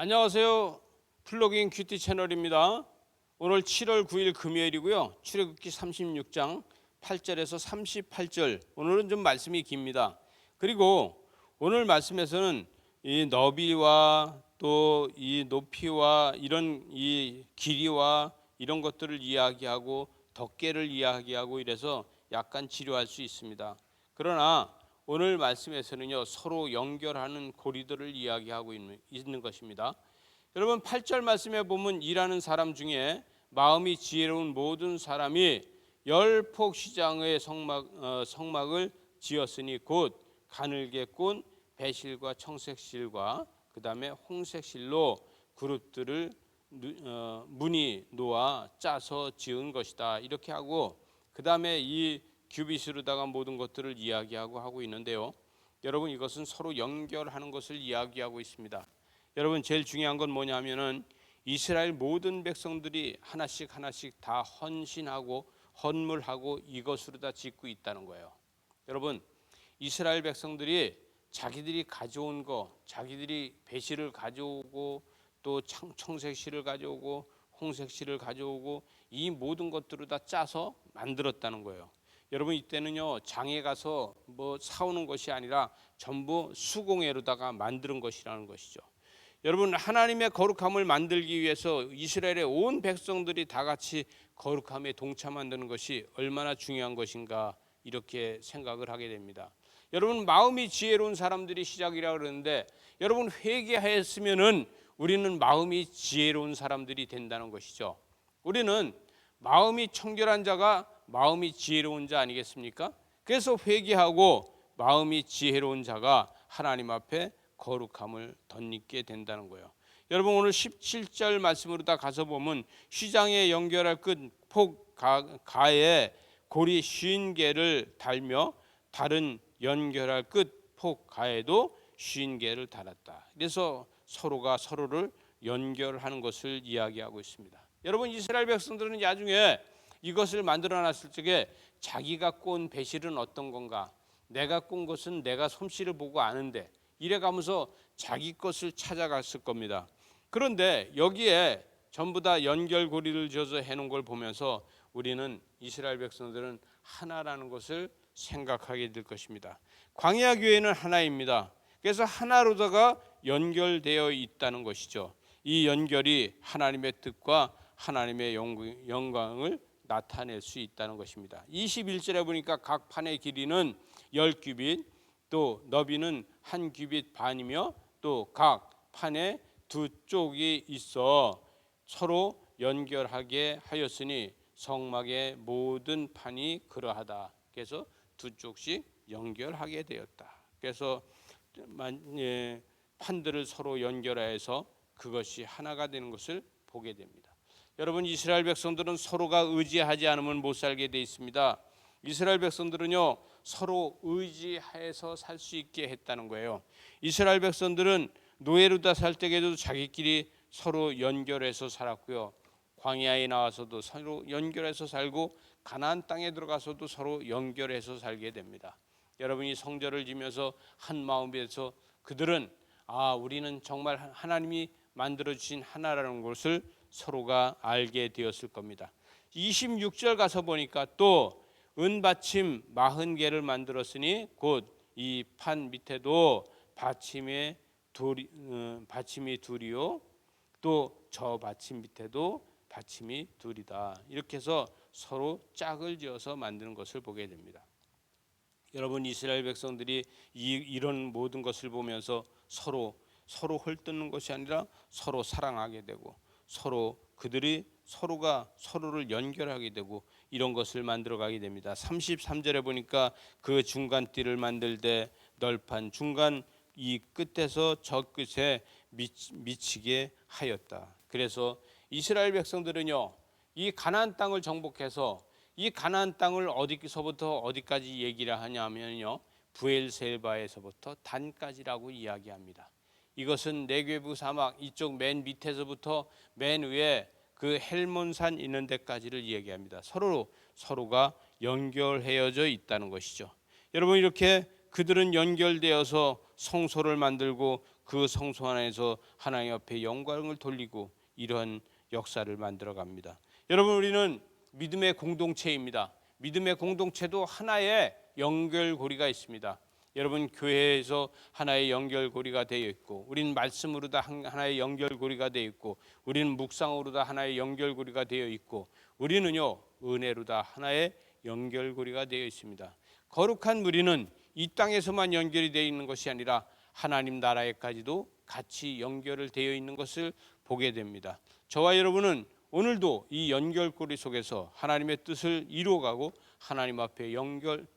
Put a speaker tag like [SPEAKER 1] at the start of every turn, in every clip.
[SPEAKER 1] 안녕하세요. 플러그인 큐티 채널입니다. 오늘 7월 9일 금요일이고요. 출애굽기 36장 8절에서 38절. 오늘은 좀 말씀이 깁니다. 그리고 오늘 말씀에서는 이 너비와 또 이 높이와 이런 이 길이와 이런 것들을 이야기하고 덮개를 이야기하고 이래서 약간 지루할 수 있습니다. 그러나 오늘 말씀에서는요, 서로 연결하는 고리들을 이야기하고 있는 것입니다. 여러분 8절 말씀에 보면 일하는 사람 중에 마음이 지혜로운 모든 사람이 열폭 시장의 성막을 지었으니 곧 가늘게 꾼 배실과 청색실과 그 다음에 홍색실로 그룹들을 문이 놓아 짜서 지은 것이다. 이렇게 하고 그 다음에 이 규빗으로다가 모든 것들을 이야기하고 하고 있는데요. 여러분 이것은 서로 연결하는 것을 이야기하고 있습니다. 여러분 제일 중요한 건 뭐냐면은 이스라엘 모든 백성들이 하나씩 다 헌신하고 헌물하고 이것으로 다 짓고 있다는 거예요. 여러분 이스라엘 백성들이 자기들이 가져온 거, 자기들이 배실을 가져오고 또 청색실을 가져오고 홍색실을 가져오고 이 모든 것들을 다 짜서 만들었다는 거예요. 여러분 이때는요 장에 가서 뭐 사오는 것이 아니라 전부 수공예로다가 만드는 것이라는 것이죠. 여러분 하나님의 거룩함을 만들기 위해서 이스라엘의 온 백성들이 다 같이 거룩함에 동참한다는 것이 얼마나 중요한 것인가 이렇게 생각을 하게 됩니다. 여러분 마음이 지혜로운 사람들이 시작이라고 그러는데 여러분 회개하였으면은 우리는 마음이 지혜로운 사람들이 된다는 것이죠. 우리는 마음이 청결한 자가 마음이 지혜로운 자 아니겠습니까? 그래서 회개하고 마음이 지혜로운 자가 하나님 앞에 거룩함을 덧입게 된다는 거예요. 여러분 오늘 17절 말씀으로 다 가서 보면 휘장에 연결할 끝폭 가에 고리 50개를 달며 다른 연결할 끝폭 가에도 50개를 달았다. 그래서 서로가 서로를 연결하는 것을 이야기하고 있습니다. 여러분 이스라엘 백성들은 나중에 이것을 만들어 놨을 적에 자기가 꼰 배실은 어떤 건가, 내가 꼰 것은 내가 솜씨를 보고 아는데 이래 가면서 자기 것을 찾아갔을 겁니다. 그런데 여기에 전부 다 연결고리를 지어서 해놓은 걸 보면서 우리는 이스라엘 백성들은 하나라는 것을 생각하게 될 것입니다. 광야 교회는 하나입니다. 그래서 하나로다가 연결되어 있다는 것이죠. 이 연결이 하나님의 뜻과 하나님의 영광을 나타낼 수 있다는 것입니다. 21절에 보니까 각 판의 길이는 10규빗, 또 너비는 1규빗 반이며 또 각 판에 두 쪽이 있어 서로 연결하게 하였으니 성막의 모든 판이 그러하다. 그래서 두 쪽씩 연결하게 되었다. 그래서 판들을 서로 연결해서 그것이 하나가 되는 것을 보게 됩니다. 여러분 이스라엘 백성들은 서로가 의지하지 않으면 못 살게 돼 있습니다. 이스라엘 백성들은요 서로 의지해서 살 수 있게 했다는 거예요. 이스라엘 백성들은 노예로다 살 때에도 자기끼리 서로 연결해서 살았고요. 광야에 나와서도 서로 연결해서 살고 가나안 땅에 들어가서도 서로 연결해서 살게 됩니다. 여러분이 성전을 지면서 한 마음이 돼서 그들은 우리는 정말 하나님이 만들어 주신 하나라는 것을 서로가 알게 되었을 겁니다. 26절 가서 보니까 또 은받침 40개를 만들었으니 곧 이 판 밑에도 받침이 둘이요 또 저 받침 밑에도 받침이 둘이다. 이렇게 해서 서로 짝을 지어서 만드는 것을 보게 됩니다. 여러분 이스라엘 백성들이 이런 모든 것을 보면서 서로 헐뜯는 것이 아니라 서로 사랑하게 되고 그들이 서로가 서로를 연결하게 되고 이런 것을 만들어가게 됩니다. 33절에 보니까 그 중간띠를 만들 때 널판 중간 이 끝에서 저 끝에 미치게 하였다. 그래서 이스라엘 백성들은요 이 가나안 땅을 정복해서 이 가나안 땅을 어디서부터 어디까지 얘기를 하냐면요 브엘세바에서부터 단까지라고 이야기합니다. 이것은 네게부 사막 이쪽 맨 밑에서부터 맨 위에 그 헬몬산 있는 데까지를 얘기합니다. 서로가 연결해져 있다는 것이죠. 여러분 이렇게 그들은 연결되어서 성소를 만들고 그 성소 안에서 하나님 앞에 영광을 돌리고 이런 역사를 만들어 갑니다. 여러분, 우리는 믿음의 공동체입니다. 믿음의 공동체도 하나의 연결고리가 있습니다. 여러분, 교회에서 하나의 연결고리가 되어 있고, 우리는 말씀으로 다 하나의 연결고리가 되어 있고, 우리는 묵상으로 다 하나의 연결고리가 되어 있고, 우리는요 은혜로 다 하나의 연결고리가 되어 있습니다. 거룩한 무리는 이 땅에서만 연결이 되어 있는 것이 아니라 하나님 나라에까지도 같이 연결을 되어 있는 것을 보게 됩니다. 저와 여러분은 오늘도 이 연결고리 속에서 하나님의 뜻을 이루어가고 하나님 앞에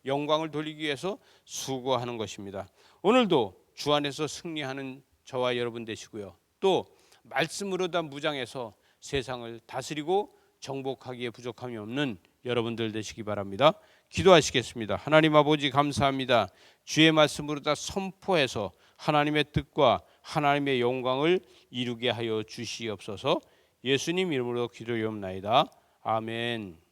[SPEAKER 1] 영광을 돌리기 위해서 수고하는 것입니다. 오늘도 주 안에서 승리하는 저와 여러분 되시고요. 또 말씀으로 다 무장해서 세상을 다스리고 정복하기에 부족함이 없는 여러분들 되시기 바랍니다. 기도하시겠습니다. 하나님 아버지, 감사합니다. 주의 말씀으로 다 선포해서 하나님의 뜻과 하나님의 영광을 이루게 하여 주시옵소서. 예수님 이름으로 기도하옵나이다. 아멘.